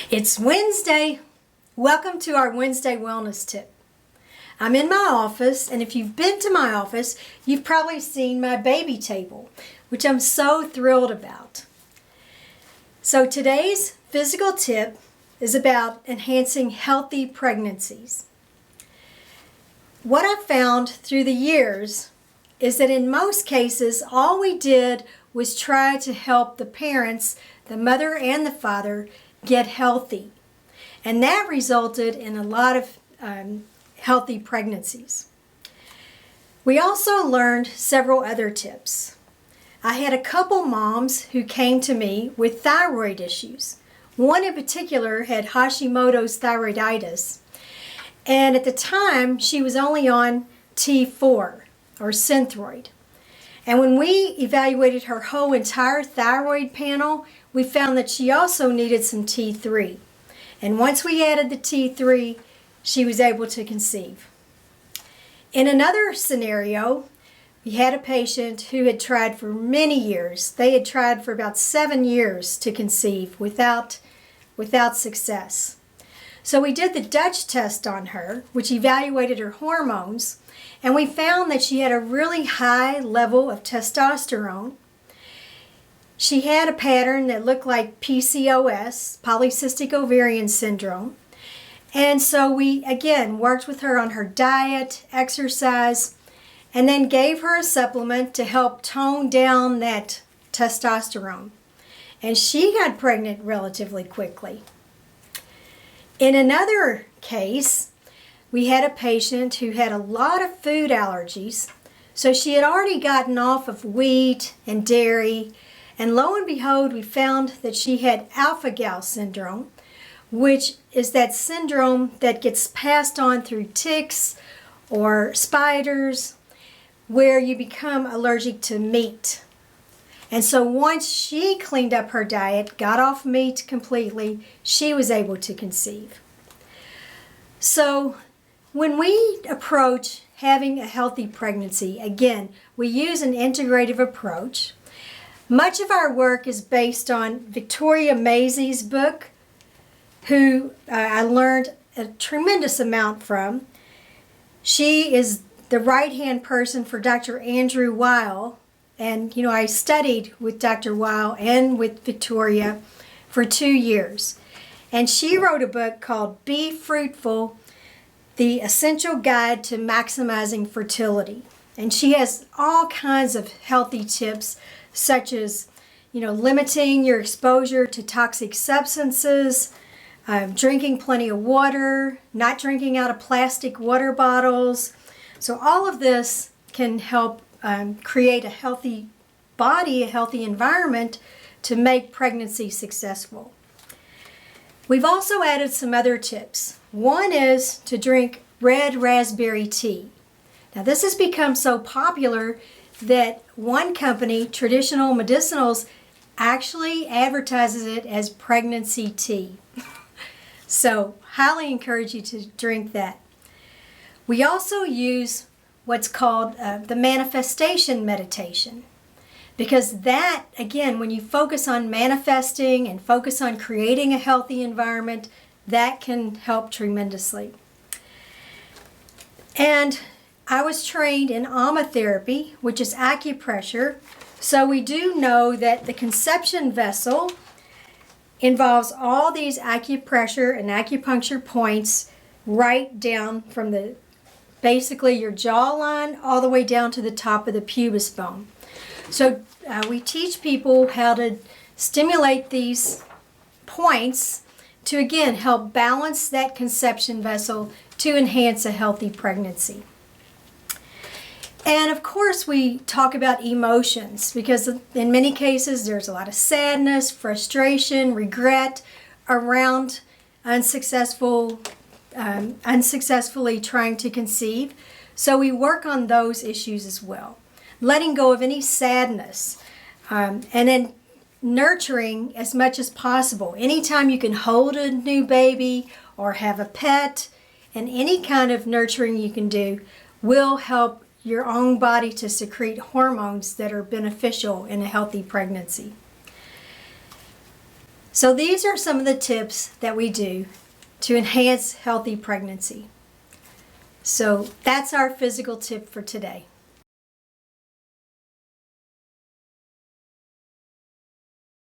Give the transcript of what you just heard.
It's Wednesday. Welcome to our Wednesday Wellness Tip. I'm in my office, and if you've been to my office, you've probably seen my baby table, which I'm so thrilled about. So today's physical tip is about enhancing healthy pregnancies. What I've found through the years is that in most cases, all we did was try to help the parents, the mother and the father, get healthy. And that resulted in a lot of healthy pregnancies. We also learned several other tips. I had a couple moms who came to me with thyroid issues. One in particular had Hashimoto's thyroiditis. And at the time, she was only on T4 or Synthroid. And when we evaluated her whole entire thyroid panel, we found that she also needed some T3. And once we added the T3, she was able to conceive. In another scenario, we had a patient who had tried for many years. They had tried for about 7 years to conceive without success. So we did the Dutch test on her, which evaluated her hormones, and we found that she had a really high level of testosterone. She had a pattern that looked like PCOS, polycystic ovarian syndrome. And so we, again, worked with her on her diet, exercise, and then gave her a supplement to help tone down that testosterone. And she got pregnant relatively quickly. In another case, we had a patient who had a lot of food allergies. So she had already gotten off of wheat and dairy. And lo and behold, we found that she had alpha-gal syndrome, which is that syndrome that gets passed on through ticks or spiders, where you become allergic to meat. And so once she cleaned up her diet, got off meat completely, she was able to conceive. So when we approach having a healthy pregnancy, again, we use an integrative approach. Much of our work is based on Victoria Maisie's book, who I learned a tremendous amount from. She is the right-hand person for Dr. Andrew Weil. And, I studied with Dr. Weil and with Victoria for 2 years. And she wrote a book called Be Fruitful, The Essential Guide to Maximizing Fertility. And she has all kinds of healthy tips, such as, limiting your exposure to toxic substances, drinking plenty of water, not drinking out of plastic water bottles. So all of this can help create a healthy body, a healthy environment to make pregnancy successful. We've also added some other tips. One is to drink red raspberry tea. Now this has become so popular that one company, Traditional Medicinals, actually advertises it as pregnancy tea. So highly encourage you to drink that. We also use what's called the manifestation meditation, because that, again, when you focus on manifesting and focus on creating a healthy environment, that can help tremendously. And I was trained in aromatherapy, which is acupressure, so we do know that the conception vessel involves all these acupressure and acupuncture points right down from basically your jawline all the way down to the top of the pubis bone. So we teach people how to stimulate these points to, again, help balance that conception vessel to enhance a healthy pregnancy. And of course, we talk about emotions, because in many cases there's a lot of sadness, frustration, regret around unsuccessfully trying to conceive. So we work on those issues as well. Letting go of any sadness, and then nurturing as much as possible. Anytime you can hold a new baby or have a pet, and any kind of nurturing you can do will help your own body to secrete hormones that are beneficial in a healthy pregnancy. So these are some of the tips that we do to enhance healthy pregnancy. So that's our physical tip for today.